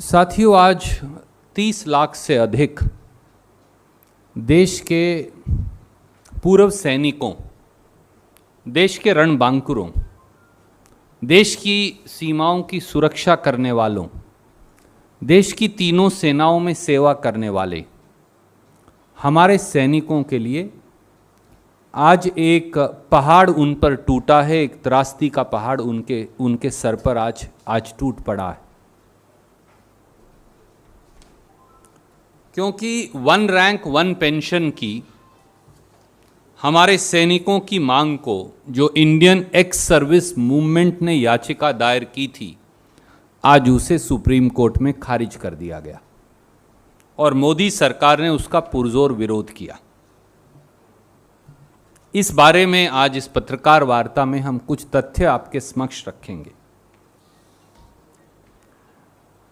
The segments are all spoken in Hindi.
साथियों, आज 30 लाख से अधिक देश के पूर्व सैनिकों, देश के रणबांकुरों, देश की सीमाओं की सुरक्षा करने वालों, देश की तीनों सेनाओं में सेवा करने वाले हमारे सैनिकों के लिए आज एक पहाड़ उन पर टूटा है। एक त्रासदी का पहाड़ उनके सर पर आज टूट पड़ा है, क्योंकि 1 रैंक 1 पेंशन की हमारे सैनिकों की मांग को जो इंडियन एक्स सर्विस मूवमेंट ने याचिका दायर की थी, आज उसे सुप्रीम कोर्ट में खारिज कर दिया गया और मोदी सरकार ने उसका पुरजोर विरोध किया। इस बारे में आज इस पत्रकार वार्ता में हम कुछ तथ्य आपके समक्ष रखेंगे।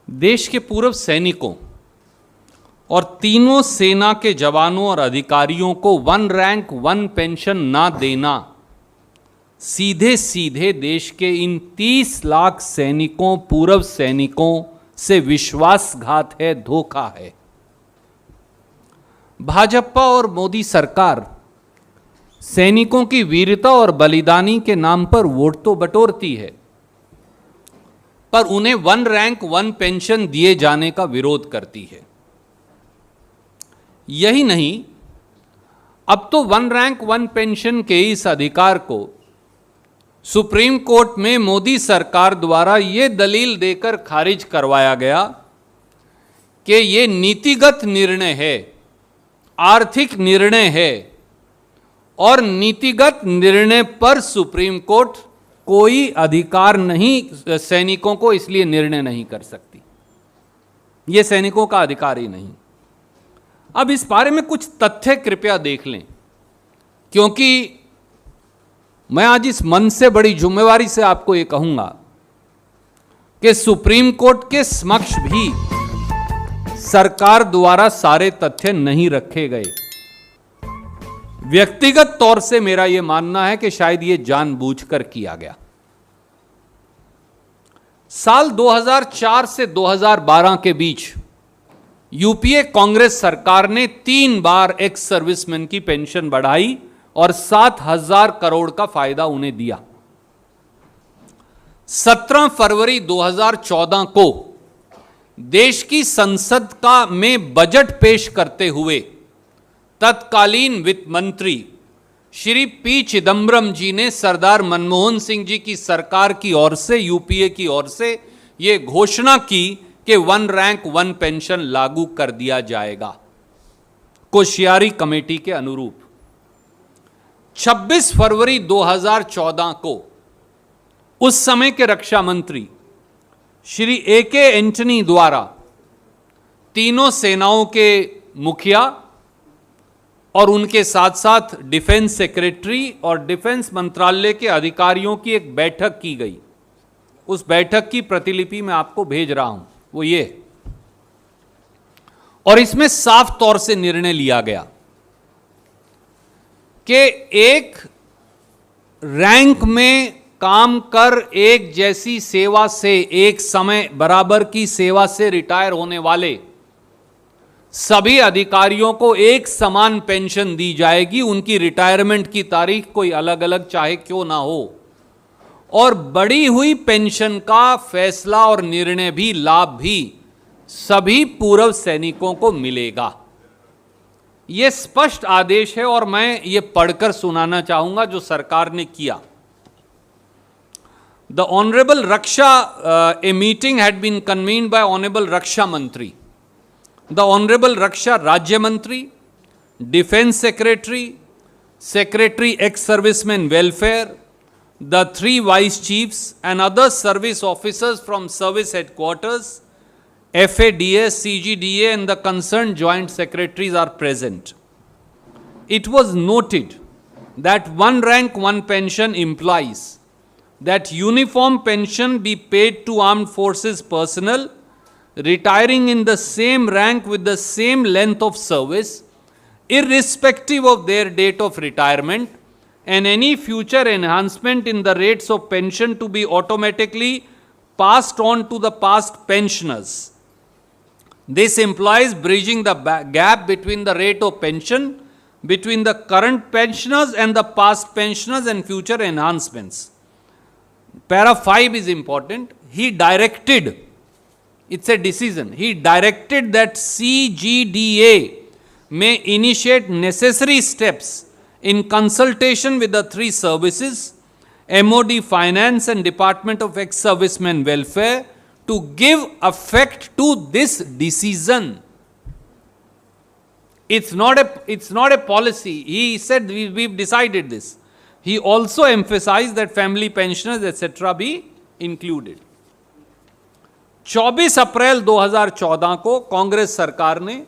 देश के पूर्व सैनिकों और तीनों सेना के जवानों और अधिकारियों को 1 रैंक 1 पेंशन ना देना सीधे सीधे देश के इन 30 लाख सैनिकों, पूर्व सैनिकों से विश्वासघात है, धोखा है। भाजपा और मोदी सरकार सैनिकों की वीरता और बलिदानी के नाम पर वोट तो बटोरती है, पर उन्हें 1 रैंक 1 पेंशन दिए जाने का विरोध करती है। यही नहीं, अब तो 1 रैंक 1 पेंशन के इस अधिकार को सुप्रीम कोर्ट में मोदी सरकार द्वारा यह दलील देकर खारिज करवाया गया कि यह नीतिगत निर्णय है, आर्थिक निर्णय है और नीतिगत निर्णय पर सुप्रीम कोर्ट कोई अधिकार नहीं, सैनिकों को इसलिए निर्णय नहीं कर सकती। यह सैनिकों का अधिकार ही नहीं। अब इस बारे में कुछ तथ्य कृपया देख लें, क्योंकि मैं आज इस मन से बड़ी जिम्मेवारी से आपको यह कहूंगा कि सुप्रीम कोर्ट के समक्ष भी सरकार द्वारा सारे तथ्य नहीं रखे गए। व्यक्तिगत तौर से मेरा यह मानना है कि शायद यह जानबूझकर किया गया। साल 2004 से 2012 के बीच यूपीए कांग्रेस सरकार ने 3 बार एक्स सर्विसमैन की पेंशन बढ़ाई और 7,000 करोड़ का फायदा उन्हें दिया। 17 फरवरी 2014 को देश की संसद में बजट पेश करते हुए तत्कालीन वित्त मंत्री श्री पी चिदम्बरम जी ने सरदार मनमोहन सिंह जी की सरकार की ओर से, यूपीए की ओर से यह घोषणा की कि 1 रैंक 1 पेंशन लागू कर दिया जाएगा, कोश्यारी कमेटी के अनुरूप। 26 फरवरी 2014 को उस समय के रक्षा मंत्री श्री ए.के. एंटनी द्वारा तीनों सेनाओं के मुखिया और उनके साथ साथ डिफेंस सेक्रेटरी और डिफेंस मंत्रालय के अधिकारियों की एक बैठक की गई। उस बैठक की प्रतिलिपि मैं आपको भेज रहा हूं, वो ये, और इसमें साफ तौर से निर्णय लिया गया कि एक रैंक में काम कर एक जैसी सेवा से, एक समय बराबर की सेवा से रिटायर होने वाले सभी अधिकारियों को एक समान पेंशन दी जाएगी। उनकी रिटायरमेंट की तारीख कोई अलग अलग चाहे क्यों ना हो, और बढ़ी हुई पेंशन का फैसला और निर्णय भी, लाभ भी सभी पूर्व सैनिकों को मिलेगा। यह स्पष्ट आदेश है और मैं ये पढ़कर सुनाना चाहूंगा जो सरकार ने किया। द ऑनरेबल रक्षा, a meeting had been convened by honourable रक्षा मंत्री, द ऑनरेबल रक्षा राज्य मंत्री, defence secretary, secretary ex serviceman welfare, the 3 vice chiefs and other service officers from service headquarters, FADS, CGDA and the concerned joint secretaries are present. It was noted that 1 rank 1 pension implies that uniform pension be paid to armed forces personnel retiring in the same rank with the same length of service, irrespective of their date of retirement, and any future enhancement in the rates of pension to be automatically passed on to the past pensioners This implies bridging the gap between the rate of pension between the current pensioners and the past pensioners and future enhancements. Para 5 is important. He directed, it's a decision, he directed that CGDA may initiate necessary steps in consultation with the three services, MOD, Finance and Department of Ex-Servicemen Welfare, to give effect to this decision. It's not a policy. He said we've decided this. He also emphasized that family pensioners etc. be included. 24 अप्रैल 2014 को कांग्रेस सरकार ने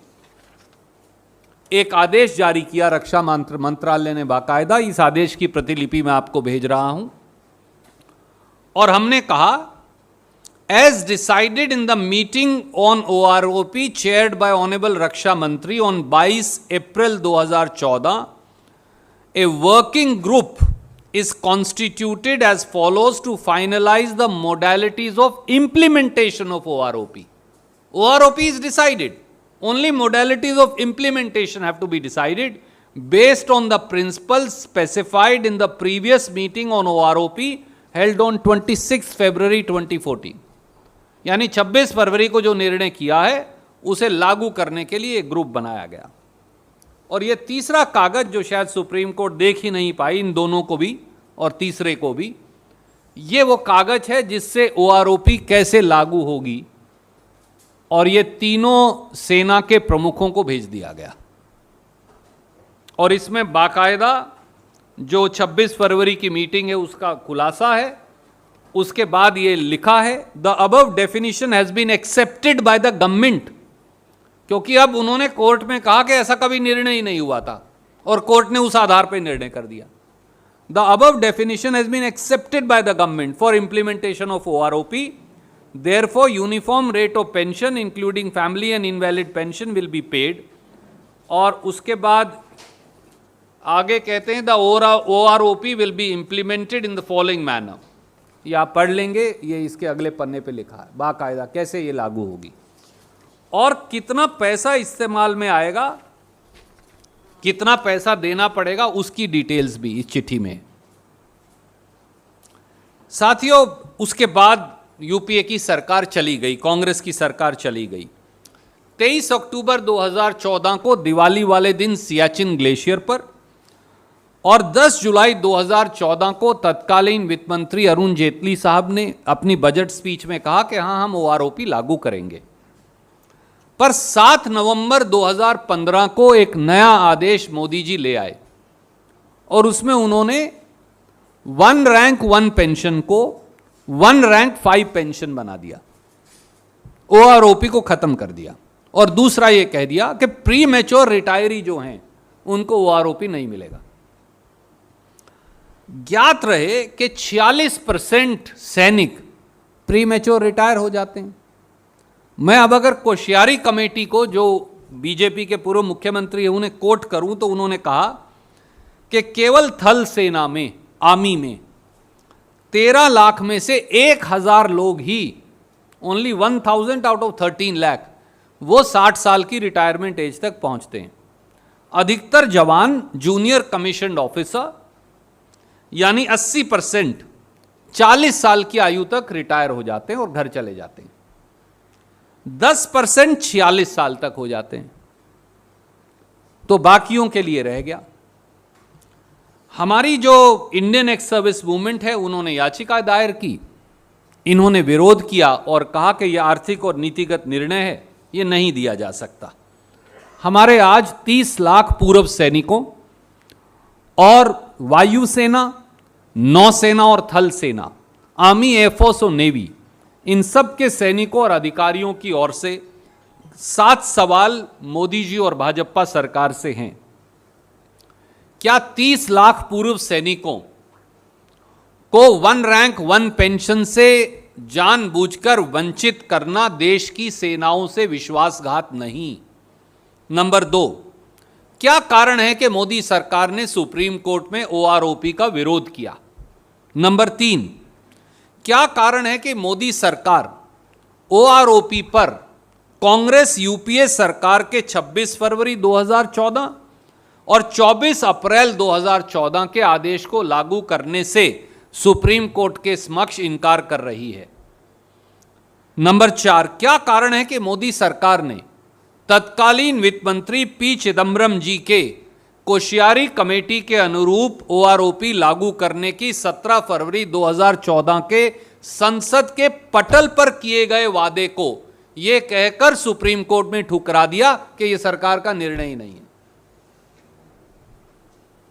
एक आदेश जारी किया, रक्षा मंत्रालय ने बाकायदा। इस आदेश की प्रतिलिपि मैं आपको भेज रहा हूं, और हमने कहा, as decided in the meeting on OROP chaired by Honorable Raksha Mantri on 22 April 2014, a working group is constituted as follows to finalize the modalities of implementation of OROP. OROP is decided. Only modalities of implementation have to be decided based on the principles specified in the previous meeting on OROP held on 26 February 2014. यानी 26 फरवरी को जो निर्णय किया है उसे लागू करने के लिए एक ग्रुप बनाया गया। और यह तीसरा कागज जो शायद सुप्रीम कोर्ट देख ही नहीं पाई, इन दोनों को भी और तीसरे को भी, ये वो कागज है जिससे OROP कैसे लागू होगी, और ये तीनों सेना के प्रमुखों को भेज दिया गया। और इसमें बाकायदा जो 26 फरवरी की मीटिंग है उसका खुलासा है। उसके बाद ये लिखा है, the above definition has been accepted by the government, क्योंकि अब उन्होंने कोर्ट में कहा कि ऐसा कभी निर्णय ही नहीं हुआ था और कोर्ट ने उस आधार पर निर्णय कर दिया। The above definition has been accepted by the government for implementation of OROP, therefore uniform rate of pension including family and invalid pension will be paid। और उसके बाद आगे कहते हैं, the OROP will be implemented in the following manner। ये आप पढ़ लेंगे, ये इसके अगले पन्ने पे लिखा है बाकायदा कैसे ये लागू होगी और कितना पैसा इस्तेमाल में आएगा, कितना पैसा देना पड़ेगा, उसकी डिटेल्स भी इस चिट्ठी में। साथियों, उसके बाद यूपीए की सरकार चली गई, कांग्रेस की सरकार चली गई। 23 अक्टूबर 2014 को दिवाली वाले दिन सियाचिन ग्लेशियर पर, और 10 जुलाई 2014 को तत्कालीन वित्त मंत्री अरुण जेटली साहब ने अपनी बजट स्पीच में कहा कि हां, हम OROP लागू करेंगे। पर 7 नवंबर 2015 को एक नया आदेश मोदी जी ले आए और उसमें उन्होंने 1 रैंक 1 पेंशन को 1 रैंक 5 पेंशन बना दिया, OROP को खत्म कर दिया। और दूसरा यह कह दिया कि प्री मैच्योर रिटायरी जो हैं उनको OROP नहीं मिलेगा। ज्ञात रहे कि 46% सैनिक प्री मैच्योर रिटायर हो जाते हैं। मैं अब अगर कोश्यारी कमेटी को, जो बीजेपी के पूर्व मुख्यमंत्री हैं, उन्हें कोट करूं तो उन्होंने कहा कि केवल थल सेना में, आर्मी में 13 लाख में से 1000 लोग ही, ओनली 1000 आउट ऑफ 13 लाख, वो 60 साल की रिटायरमेंट एज तक पहुंचते हैं। अधिकतर जवान जूनियर कमीशन्ड ऑफिसर यानी 80% 40 साल की आयु तक रिटायर हो जाते हैं और घर चले जाते हैं। 10% 46 साल तक हो जाते हैं, तो बाकियों के लिए रह गया। हमारी जो इंडियन एक्स सर्विस मूवमेंट है, उन्होंने याचिका दायर की, इन्होंने विरोध किया और कहा कि यह आर्थिक और नीतिगत निर्णय है, यह नहीं दिया जा सकता। हमारे आज 30 लाख पूर्व सैनिकों और वायुसेना, नौसेना और थल सेना, आर्मी, एयरफोर्स और नेवी, इन सब के सैनिकों और अधिकारियों की ओर से 7 सवाल मोदी जी और भाजपा सरकार से हैं। क्या 30 लाख पूर्व सैनिकों को 1 रैंक 1 पेंशन से जानबूझकर वंचित करना देश की सेनाओं से विश्वासघात नहीं? नंबर 2, क्या कारण है कि मोदी सरकार ने सुप्रीम कोर्ट में OROP का विरोध किया? नंबर 3, क्या कारण है कि मोदी सरकार OROP पर कांग्रेस यूपीए सरकार के 26 फरवरी 2014 और 24 अप्रैल 2014 के आदेश को लागू करने से सुप्रीम कोर्ट के समक्ष इनकार कर रही है। नंबर 4, क्या कारण है कि मोदी सरकार ने तत्कालीन वित्त मंत्री पी चिदम्बरम जी के कोश्यारी कमेटी के अनुरूप ओआरओपी लागू करने की 17 फरवरी 2014 के संसद के पटल पर किए गए वादे को यह कहकर सुप्रीम कोर्ट में ठुकरा दिया कि यह सरकार का निर्णय ही नहीं है।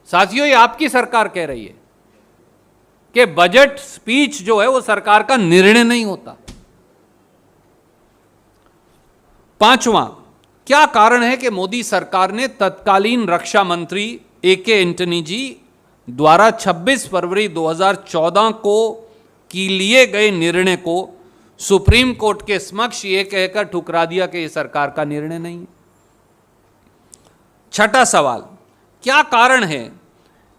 साथियों, ये आपकी सरकार कह रही है कि बजट स्पीच जो है वो सरकार का निर्णय नहीं होता। 5वां, क्या कारण है कि मोदी सरकार ने तत्कालीन रक्षा मंत्री ए.के. एंटनी जी द्वारा 26 फरवरी 2014 को की लिए गए निर्णय को सुप्रीम कोर्ट के समक्ष यह कहकर ठुकरा दिया कि यह सरकार का निर्णय नहीं है। 6ठा सवाल, क्या कारण है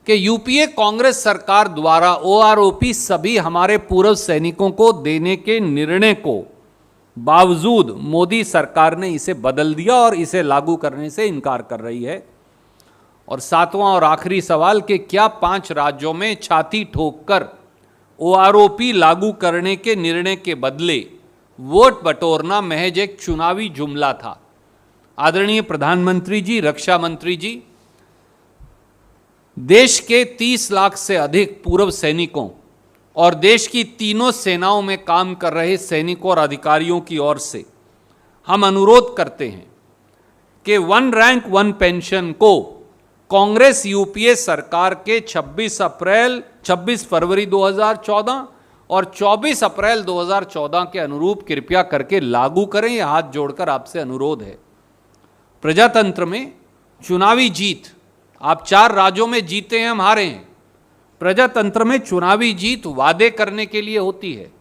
कि यूपीए कांग्रेस सरकार द्वारा ओआरओपी सभी हमारे पूर्व सैनिकों को देने के निर्णय को बावजूद मोदी सरकार ने इसे बदल दिया और इसे लागू करने से इनकार कर रही है। और 7वां और आखिरी सवाल कि क्या 5 राज्यों में छाती ठोककर ओआरओपी लागू करने के निर्णय के बदले वोट बटोरना महज एक चुनावी जुमला था। आदरणीय प्रधानमंत्री जी, रक्षा मंत्री जी, देश के 30 लाख से अधिक पूर्व सैनिकों और देश की तीनों सेनाओं में काम कर रहे सैनिकों और अधिकारियों की ओर से हम अनुरोध करते हैं कि 1 रैंक 1 पेंशन को कांग्रेस यूपीए सरकार के 26 फरवरी 2014 और 24 अप्रैल 2014 के अनुरूप कृपया करके लागू करें। यह हाथ जोड़कर आपसे अनुरोध है। प्रजातंत्र में चुनावी जीत, आप 4 राज्यों में जीते हैं, हम हारे हैं। प्रजातंत्र में चुनावी जीत वादे करने के लिए होती है,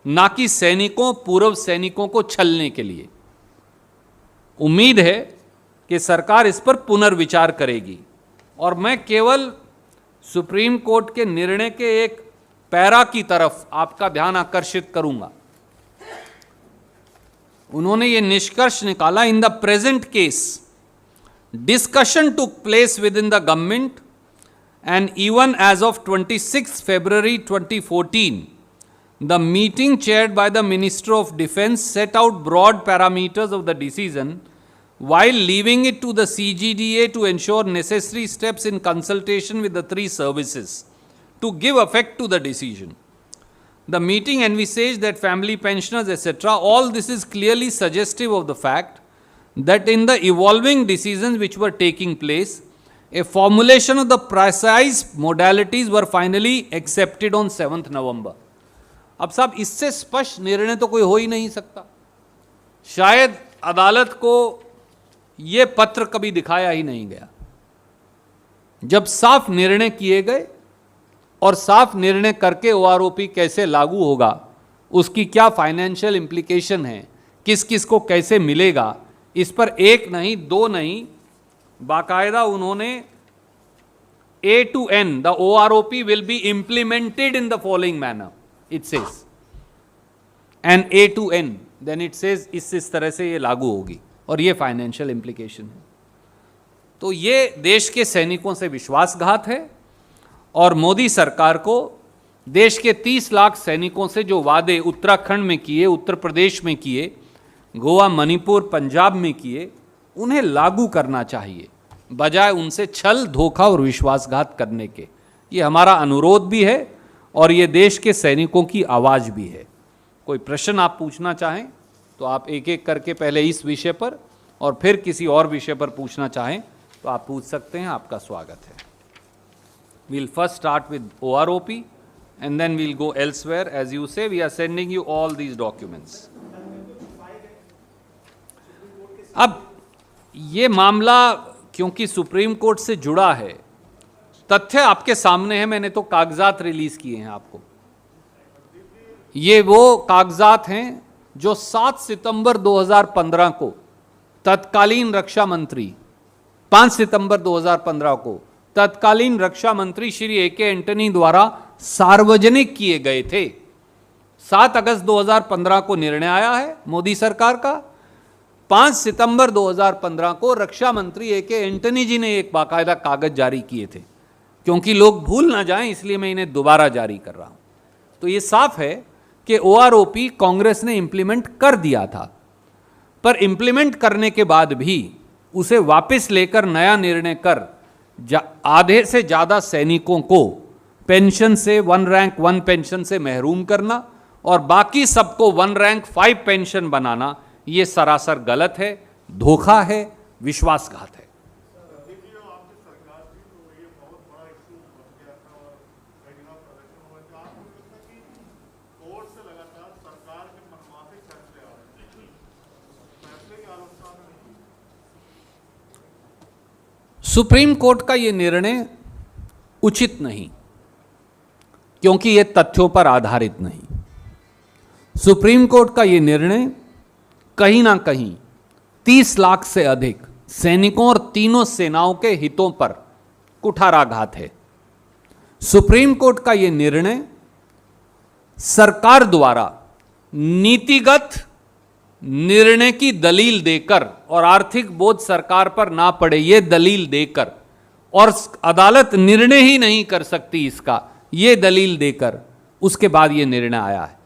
ना कि सैनिकों, पूर्व सैनिकों को छलने के लिए। उम्मीद है कि सरकार इस पर पुनर्विचार करेगी और मैं केवल सुप्रीम कोर्ट के निर्णय के एक पैरा की तरफ आपका ध्यान आकर्षित करूंगा। उन्होंने ये निष्कर्ष निकाला, in the present case discussion took place within the government and even as of 26 February 2014 the meeting chaired by the Minister of Defence set out broad parameters of the decision while leaving it to the CGDA to ensure necessary steps in consultation with the 3 services to give effect to the decision. The meeting envisaged that family pensioners etc. all this is clearly suggestive of the fact that in the evolving decisions which were taking place, a formulation of the precise modalities were finally accepted on 7th November. अब साहब, इससे स्पष्ट निर्णय तो कोई हो ही नहीं सकता। शायद अदालत को यह पत्र कभी दिखाया ही नहीं गया। जब साफ निर्णय किए गए और साफ निर्णय करके ओआरओपी कैसे लागू होगा, उसकी क्या फाइनेंशियल इंप्लीकेशन है, किस किस को कैसे मिलेगा, इस पर 1 नहीं 2 नहीं, बाकायदा उन्होंने A to N, the OROP will be implemented in the following manner, it says, and A to N, then it says इस तरह से ये लागू होगी और ये फाइनेंशियल इंप्लीकेशन है। तो ये देश के सैनिकों से विश्वासघात है और मोदी सरकार को देश के 30 लाख सैनिकों से जो वादे उत्तराखंड में किए, उत्तर प्रदेश में किए, गोवा, मणिपुर, पंजाब में किए, उन्हें लागू करना चाहिए, बजाय उनसे छल, धोखा और विश्वासघात करने के। ये हमारा अनुरोध भी है और ये देश के सैनिकों की आवाज़ भी है। कोई प्रश्न आप पूछना चाहें तो आप एक एक करके पहले इस विषय पर और फिर किसी और विषय पर पूछना चाहें तो आप पूछ सकते हैं। आपका स्वागत है। We'll first start with OROP and then we'll go elsewhere. As you say, we are sending you all these documents. अब ये मामला क्योंकि सुप्रीम कोर्ट से जुड़ा है, तथ्य आपके सामने है। मैंने तो कागजात रिलीज किए हैं आपको। ये वो कागजात हैं जो 7 सितंबर 2015 को तत्कालीन रक्षा मंत्री 5 सितंबर 2015 को तत्कालीन रक्षा मंत्री श्री ए.के. एंटनी द्वारा सार्वजनिक किए गए थे। 7 अगस्त 2015 को निर्णय आया है मोदी सरकार का। 5 सितंबर 2015 को रक्षा मंत्री ए के एंटनी जी ने एक बाकायदा कागज जारी किए थे। क्योंकि लोग भूल ना जाएं इसलिए मैं इन्हें दोबारा जारी कर रहा हूं। तो ये साफ है कि ओआरओपी कांग्रेस ने इंप्लीमेंट कर दिया था, पर इंप्लीमेंट करने के बाद भी उसे वापस लेकर नया निर्णय कर आधे से ज्यादा सैनिकों को पेंशन से 1 रैंक 1 पेंशन से महरूम करना और बाकी सबको 1 रैंक 5 पेंशन बनाना, ये सरासर गलत है, धोखा है, विश्वासघात है। सुप्रीम कोर्ट का यह निर्णय उचित नहीं, क्योंकि यह तथ्यों पर आधारित नहीं। सुप्रीम कोर्ट का यह निर्णय कहीं ना कहीं 30 लाख से अधिक सैनिकों और तीनों सेनाओं के हितों पर कुठाराघात है। सुप्रीम कोर्ट का यह निर्णय सरकार द्वारा नीतिगत निर्णय की दलील देकर और आर्थिक बोझ सरकार पर ना पड़े ये दलील देकर, और अदालत निर्णय ही नहीं कर सकती इसका, ये दलील देकर उसके बाद ये निर्णय आया है।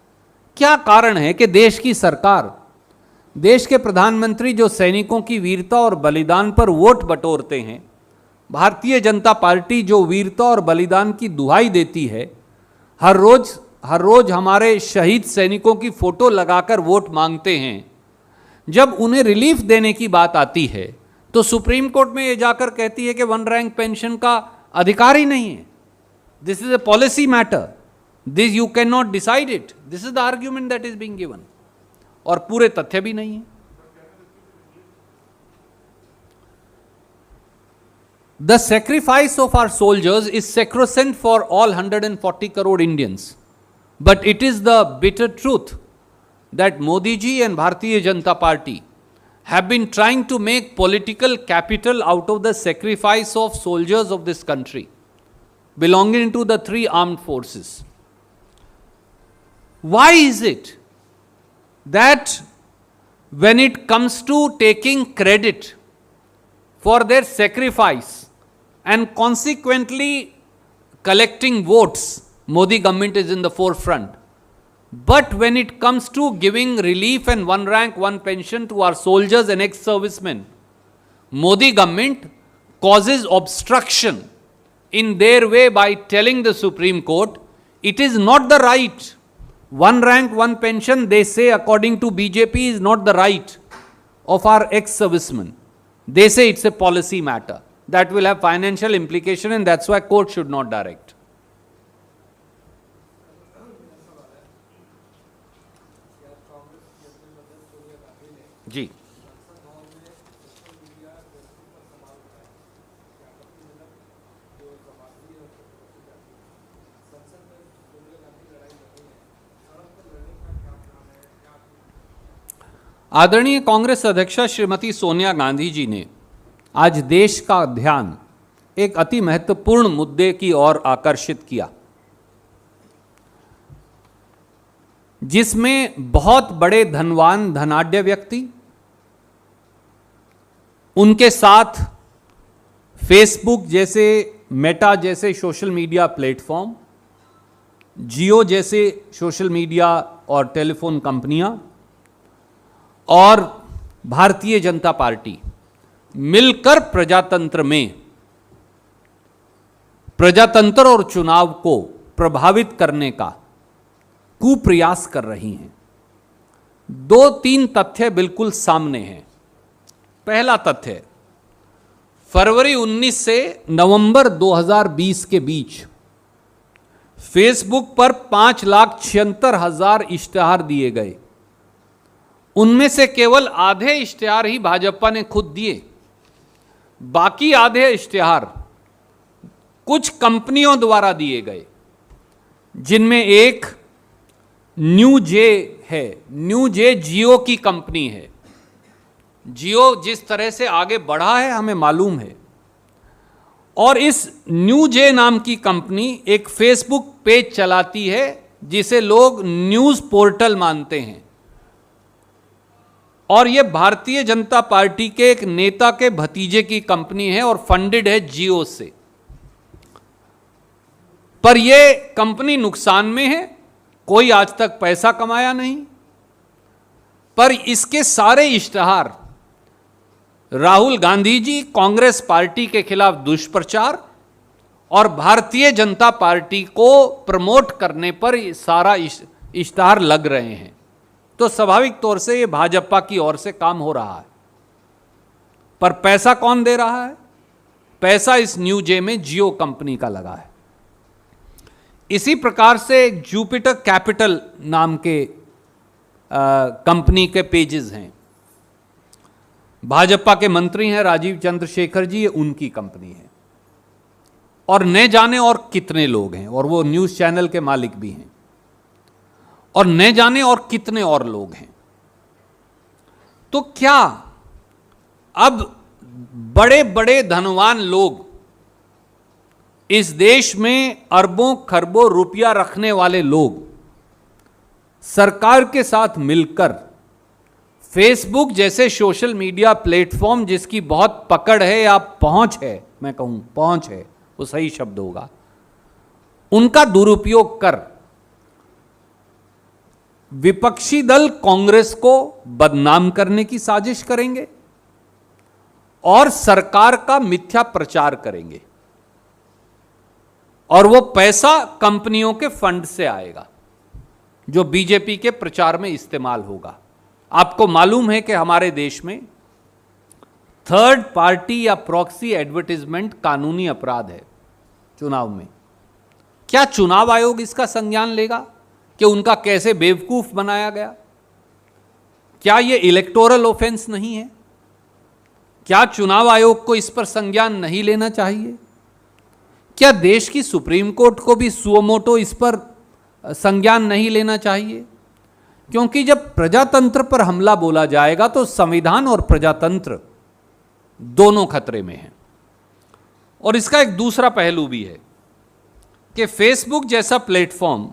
क्या कारण है कि देश की सरकार, देश के प्रधानमंत्री जो सैनिकों की वीरता और बलिदान पर वोट बटोरते हैं, भारतीय जनता पार्टी जो वीरता और बलिदान की दुहाई देती है, हर रोज हमारे शहीद सैनिकों की फोटो लगाकर वोट मांगते हैं, जब उन्हें रिलीफ देने की बात आती है तो सुप्रीम कोर्ट में ये जाकर कहती है कि 1 रैंक पेंशन का अधिकार ही नहीं है। This is a policy matter, this you can not decide it, this is the argument that is being given, और पूरे तथ्य भी नहीं है। The sacrifice of our soldiers is sacrosanct for all 140 crore Indians. But it is the bitter truth that Modi ji and Bharatiya Janata Party have been trying to make political capital out of the sacrifice of soldiers of this country belonging to the 3 armed forces. Why is it that when it comes to taking credit for their sacrifice and consequently collecting votes, Modi government is in the forefront? But when it comes to giving relief and 1 rank 1 pension to our soldiers and ex-servicemen, Modi government causes obstruction in their way by telling the Supreme Court it is not the right. 1 rank 1 pension, they say, according to BJP, is not the right of our ex-servicemen. They say it's a policy matter that will have financial implication, and that's why court should not direct. जी, आदरणीय कांग्रेस अध्यक्षा श्रीमती सोनिया गांधी जी ने आज देश का ध्यान एक अति महत्वपूर्ण मुद्दे की ओर आकर्षित किया, जिसमें बहुत बड़े धनवान धनाढ्य व्यक्ति, उनके साथ फेसबुक जैसे, मेटा जैसे सोशल मीडिया प्लेटफॉर्म, जियो जैसे सोशल मीडिया और टेलीफोन कंपनियां और भारतीय जनता पार्टी मिलकर प्रजातंत्र और चुनाव को प्रभावित करने का कुप्रयास कर रही हैं। 2-3 तथ्य बिल्कुल सामने हैं। पहला तथ्य, फरवरी 19 से नवंबर 2020 के बीच फेसबुक पर 5,76,000 इश्तिहार दिए गए। उनमें से केवल आधे इश्तिहार ही भाजपा ने खुद दिए, बाकी आधे इश्तिहार कुछ कंपनियों द्वारा दिए गए, जिनमें एक न्यू जे है। न्यू जे जियो की कंपनी है। जियो जिस तरह से आगे बढ़ा है हमें मालूम है, और इस न्यू जे नाम की कंपनी एक फेसबुक पेज चलाती है जिसे लोग न्यूज़ पोर्टल मानते हैं, और ये भारतीय जनता पार्टी के एक नेता के भतीजे की कंपनी है और फंडेड है जियो से। पर यह कंपनी नुकसान में है, कोई आज तक पैसा कमाया नहीं। पर इसके सारे इश्तहार राहुल गांधी जी कांग्रेस पार्टी के खिलाफ दुष्प्रचार और भारतीय जनता पार्टी को प्रमोट करने पर सारा इश्तहार लग रहे हैं। तो स्वाभाविक तौर से ये भाजपा की ओर से काम हो रहा है। पर पैसा कौन दे रहा है? पैसा इस न्यूजे में जियो कंपनी का लगा है। इसी प्रकार से जुपिटर कैपिटल नाम के कंपनी के पेजेस हैं। भाजपा के मंत्री हैं राजीव चंद्रशेखर जी, ये उनकी कंपनी है। और न जाने और कितने लोग हैं, और वो न्यूज़ चैनल के मालिक भी हैं, और न जाने और कितने और लोग हैं। तो क्या अब बड़े बड़े धनवान लोग, इस देश में अरबों खरबों रुपया रखने वाले लोग, सरकार के साथ मिलकर फेसबुक जैसे सोशल मीडिया प्लेटफॉर्म जिसकी बहुत पकड़ है या पहुंच है, मैं कहूं पहुंच है वो सही शब्द होगा, उनका दुरुपयोग कर विपक्षी दल कांग्रेस को बदनाम करने की साजिश करेंगे और सरकार का मिथ्या प्रचार करेंगे। और वो पैसा कंपनियों के फंड से आएगा जो बीजेपी के प्रचार में इस्तेमाल होगा। आपको मालूम है कि हमारे देश में थर्ड पार्टी या प्रॉक्सी एडवर्टाइजमेंट कानूनी अपराध है चुनाव में। क्या चुनाव आयोग इसका संज्ञान लेगा कि उनका कैसे बेवकूफ बनाया गया? क्या यह इलेक्टोरल ऑफेंस नहीं है? क्या चुनाव आयोग को इस पर संज्ञान नहीं लेना चाहिए? क्या देश की सुप्रीम कोर्ट को भी सुओमोटो इस पर संज्ञान नहीं लेना चाहिए? क्योंकि जब प्रजातंत्र पर हमला बोला जाएगा तो संविधान और प्रजातंत्र दोनों खतरे में हैं। और इसका एक दूसरा पहलू भी है कि फेसबुक जैसा प्लेटफॉर्म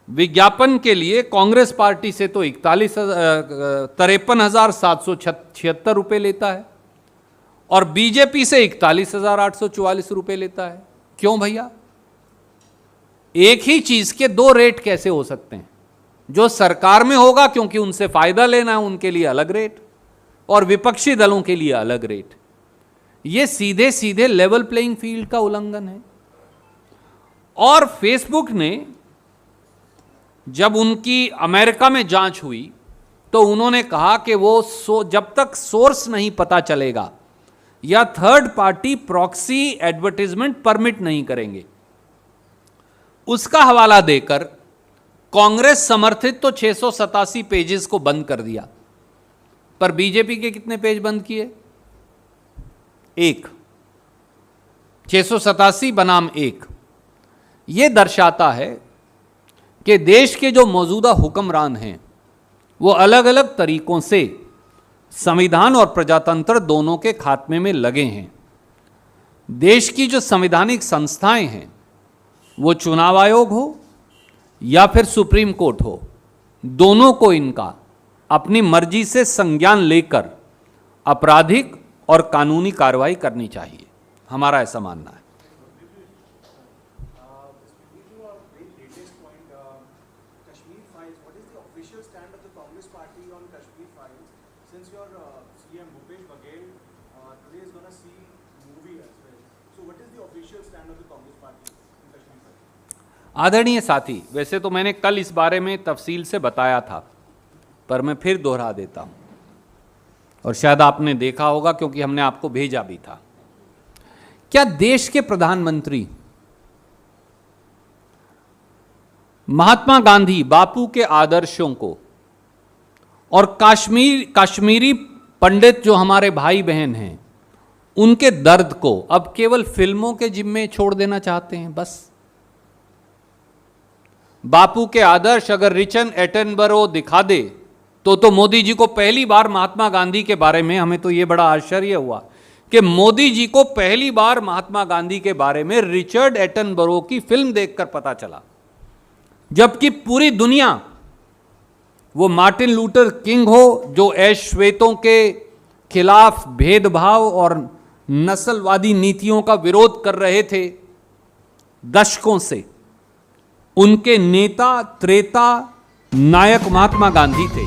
विज्ञापन के लिए कांग्रेस पार्टी से तो 53,776 रुपये लेता है और बीजेपी से 41,844 रुपये लेता है। क्यों भैया? एक ही चीज के दो रेट कैसे हो सकते हैं? जो सरकार में होगा क्योंकि उनसे फायदा लेना है, उनके लिए अलग रेट, और विपक्षी दलों के लिए अलग रेट। यह सीधे सीधे लेवल प्लेइंग फील्ड का उल्लंघन है। और फेसबुक ने जब उनकी अमेरिका में जांच हुई तो उन्होंने कहा कि वो जब तक सोर्स नहीं पता चलेगा या third party proxy advertisement permit नहीं करेंगे। उसका हवाला देकर कांग्रेस समर्थित तो 687 पेजेस को बंद कर दिया, पर बीजेपी के कितने पेज बंद किए? एक। 687 बनाम एक। यह दर्शाता है कि देश के जो मौजूदा हुक्मरान हैं वो अलग अलग तरीकों से संविधान और प्रजातंत्र दोनों के खात्मे में लगे हैं। देश की जो संवैधानिक संस्थाएं हैं, वो चुनाव आयोग हो या फिर सुप्रीम कोर्ट हो, दोनों को इनका अपनी मर्जी से संज्ञान लेकर आपराधिक और कानूनी कार्रवाई करनी चाहिए। हमारा ऐसा मानना है। आदरणीय साथी, वैसे तो मैंने कल इस बारे में तफसील से बताया था, पर मैं फिर दोहरा देता हूं और शायद आपने देखा होगा क्योंकि हमने आपको भेजा भी था। क्या देश के प्रधानमंत्री महात्मा गांधी बापू के आदर्शों को और कश्मीरी पंडित जो हमारे भाई बहन हैं उनके दर्द को अब केवल फिल्मों के जिम्मे छोड़ देना चाहते हैं? बस बापू के आदर्श अगर रिचर्ड एटनबरो दिखा दे तो मोदी जी को पहली बार महात्मा गांधी के बारे में, हमें तो यह बड़ा आश्चर्य हुआ कि मोदी जी को पहली बार महात्मा गांधी के बारे में रिचर्ड एटनबरो की फिल्म देखकर पता चला, जबकि पूरी दुनिया वो मार्टिन लूथर किंग हो जो अश्वेतों के खिलाफ भेदभाव और नस्लवादी नीतियों का विरोध कर रहे थे दशकों से, उनके नेता त्रेता नायक महात्मा गांधी थे।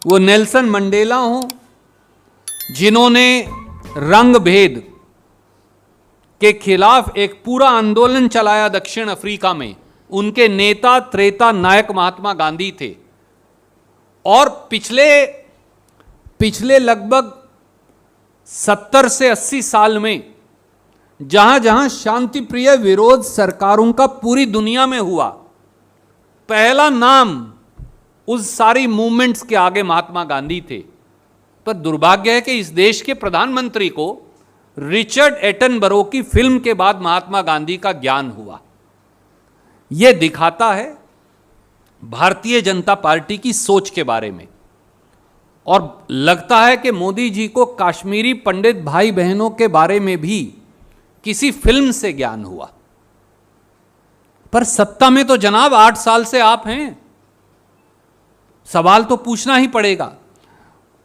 वो नेल्सन मंडेला हो जिन्होंने रंग भेद के खिलाफ एक पूरा आंदोलन चलाया दक्षिण अफ्रीका में, उनके नेता त्रेता नायक महात्मा गांधी थे। और पिछले लगभग 70 से 80 साल में जहां जहां शांति प्रिय विरोध सरकारों का पूरी दुनिया में हुआ, पहला नाम उस सारी मूवमेंट्स के आगे महात्मा गांधी थे। पर दुर्भाग्य है कि इस देश के प्रधानमंत्री को रिचर्ड एटनबरो की फिल्म के बाद महात्मा गांधी का ज्ञान हुआ। यह दिखाता है भारतीय जनता पार्टी की सोच के बारे में। और लगता है कि मोदी जी को कश्मीरी पंडित भाई बहनों के बारे में भी किसी फिल्म से ज्ञान हुआ। पर सत्ता में तो जनाब 8 साल से आप हैं, सवाल तो पूछना ही पड़ेगा।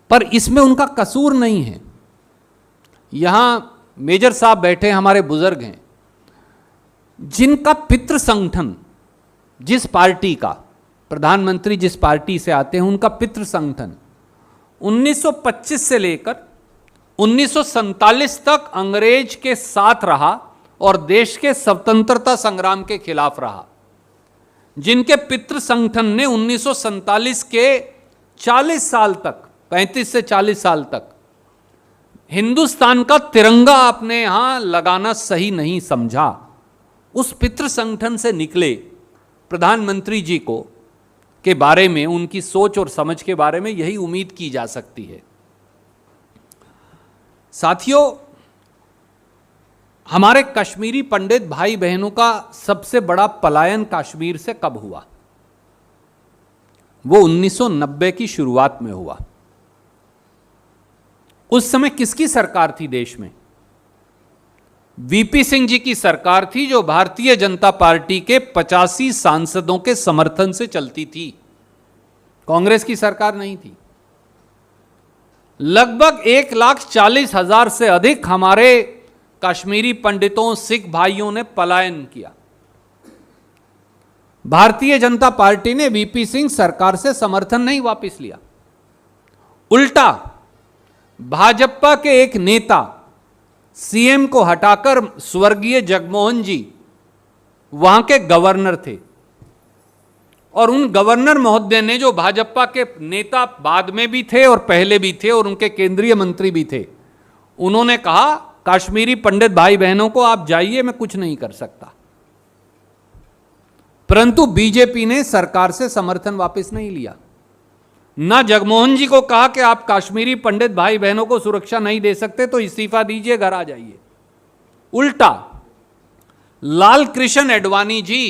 पर इसमें उनका कसूर नहीं है। यहां मेजर साहब बैठे हमारे बुजुर्ग हैं, जिनका पितृ संगठन जिस पार्टी का, प्रधानमंत्री जिस पार्टी से आते हैं, उनका पितृ संगठन 1925 से लेकर 1947 तक अंग्रेज के साथ रहा और देश के स्वतंत्रता संग्राम के खिलाफ रहा। जिनके पितृ संगठन ने 1947 के 40 साल तक, 35 से 40 साल तक हिंदुस्तान का तिरंगा अपने यहां लगाना सही नहीं समझा, उस पितृ संगठन से निकले प्रधानमंत्री जी को के बारे में, उनकी सोच और समझ के बारे में यही उम्मीद की जा सकती है। साथियों, हमारे कश्मीरी पंडित भाई बहनों का सबसे बड़ा पलायन कश्मीर से कब हुआ? वो 1990 की शुरुआत में हुआ। उस समय किसकी सरकार थी देश में? वीपी सिंह जी की सरकार थी, जो भारतीय जनता पार्टी के 85 सांसदों के समर्थन से चलती थी। कांग्रेस की सरकार नहीं थी। लगभग 1,40,000 से अधिक हमारे कश्मीरी पंडितों, सिख भाइयों ने पलायन किया। भारतीय जनता पार्टी ने वीपी सिंह सरकार से समर्थन नहीं वापस लिया, उल्टा भाजपा के एक नेता सीएम को हटाकर स्वर्गीय जगमोहन जी वहां के गवर्नर थे, और उन गवर्नर महोदय ने, जो भाजपा के नेता बाद में भी थे और पहले भी थे और उनके केंद्रीय मंत्री भी थे, उन्होंने कहा कश्मीरी पंडित भाई बहनों को आप जाइए, मैं कुछ नहीं कर सकता। परंतु बीजेपी ने सरकार से समर्थन वापस नहीं लिया। ना जगमोहन जी को कहा कि आप कश्मीरी पंडित भाई बहनों को सुरक्षा नहीं दे सकते तो इस्तीफा दीजिए, घर आ जाइए। उल्टा लाल कृष्ण एडवाणी जी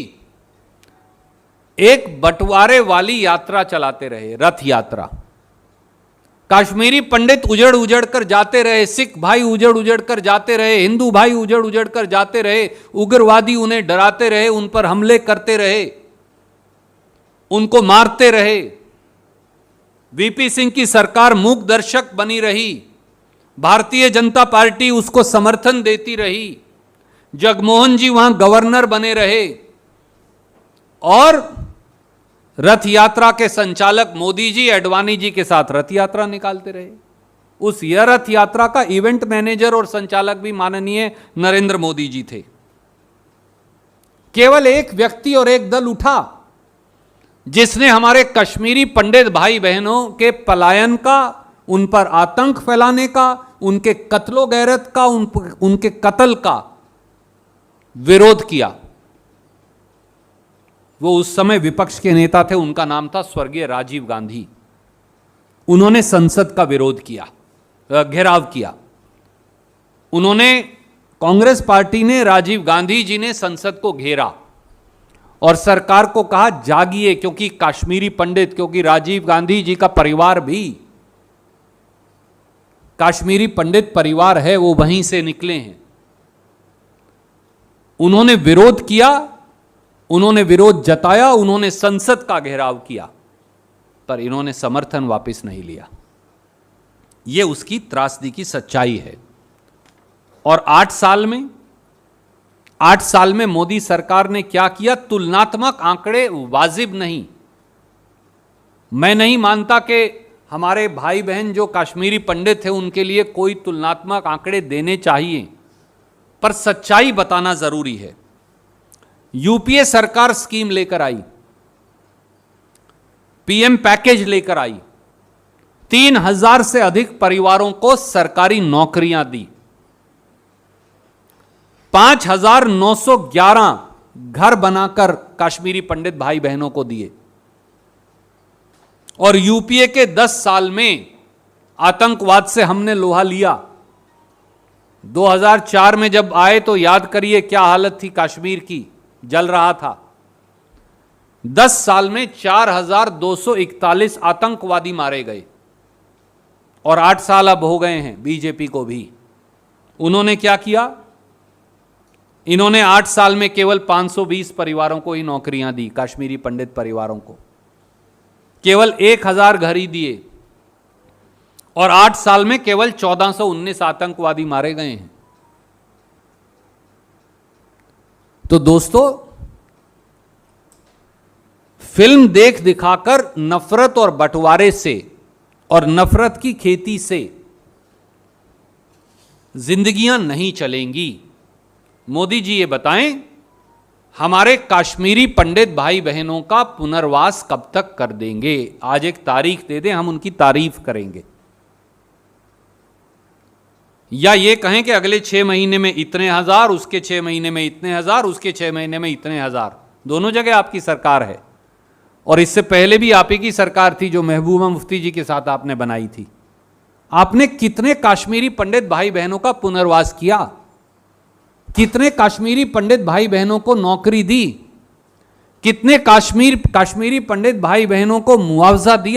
एक बंटवारे वाली यात्रा चलाते रहे, रथ यात्रा। कश्मीरी पंडित उजड़ उजड़ कर जाते रहे, सिख भाई उजड़ उजड़ कर जाते रहे, हिंदू भाई उजड़ उजड़ कर जाते रहे, उग्रवादी उन्हें डराते रहे, उन पर हमले करते रहे, उनको मारते रहे। वीपी सिंह की सरकार मूक दर्शक बनी रही, भारतीय जनता पार्टी उसको समर्थन देती रही, जगमोहन जी वहां गवर्नर बने रहे, और रथ यात्रा के संचालक मोदी जी एडवाणी जी के साथ रथ यात्रा निकालते रहे। उस रथ यात्रा का इवेंट मैनेजर और संचालक भी माननीय नरेंद्र मोदी जी थे। केवल एक व्यक्ति और एक दल उठा जिसने हमारे कश्मीरी पंडित भाई बहनों के पलायन का, उन पर आतंक फैलाने का, उनके कत्लो गैरत का, उनके कत्ल का विरोध किया। वो उस समय विपक्ष के नेता थे, उनका नाम था स्वर्गीय राजीव गांधी। उन्होंने संसद का विरोध किया, घेराव किया। उन्होंने, कांग्रेस पार्टी ने, राजीव गांधी जी ने संसद को घेरा और सरकार को कहा जागिए, क्योंकि कश्मीरी पंडित, क्योंकि राजीव गांधी जी का परिवार भी कश्मीरी पंडित परिवार है, वो वहीं से निकले हैं। उन्होंने विरोध किया, उन्होंने विरोध जताया, उन्होंने संसद का घेराव किया। पर इन्होंने समर्थन वापस नहीं लिया। यह उसकी त्रासदी की सच्चाई है। और 8 साल में मोदी सरकार ने क्या किया? तुलनात्मक आंकड़े वाजिब नहीं। मैं नहीं मानता कि हमारे भाई बहन जो कश्मीरी पंडित थे उनके लिए कोई तुलनात्मक आंकड़े देने चाहिए, पर सच्चाई बताना जरूरी है। यूपीए सरकार स्कीम लेकर आई, पीएम पैकेज लेकर आई, 3000 से अधिक परिवारों को सरकारी नौकरियां दी, 5911 घर बनाकर कश्मीरी पंडित भाई बहनों को दिए। और यूपीए के 10 साल में आतंकवाद से हमने लोहा लिया। 2004 में जब आए तो याद करिए क्या हालत थी कश्मीर की, जल रहा था। 10 साल में 4241 आतंकवादी मारे गए। और 8 साल अब हो गए हैं बीजेपी को भी। उन्होंने क्या किया? इन्होंने 8 साल में केवल 520 परिवारों को ही नौकरियां दी, कश्मीरी पंडित परिवारों को केवल 1000 घर ही दिए। और 8 साल में केवल 1419 आतंकवादी मारे गए हैं। तो दोस्तों, फिल्म देख दिखाकर नफरत और बंटवारे से और नफरत की खेती से जिंदगियां नहीं चलेंगी। मोदी जी ये बताएं, हमारे कश्मीरी पंडित भाई बहनों का पुनर्वास कब तक कर देंगे? आज एक तारीख दे दें, हम उनकी तारीफ करेंगे। या ये कहें कि अगले 6 महीने में इतने हजार, उसके 6 महीने में इतने हजार, उसके 6 महीने में इतने हजार। दोनों जगह आपकी सरकार है। और इससे पहले भी आप ही की सरकार थी जो महबूबा मुफ्ती जी के साथ आपने बनाई थी। आपने कितने कश्मीरी पंडित भाई बहनों का पुनर्वास किया? कितने कश्मीरी पंडित भाई बहनों को नौकरी दी? कितने कश्मीरी पंडित भाई बहनों को मुआवजा दिया?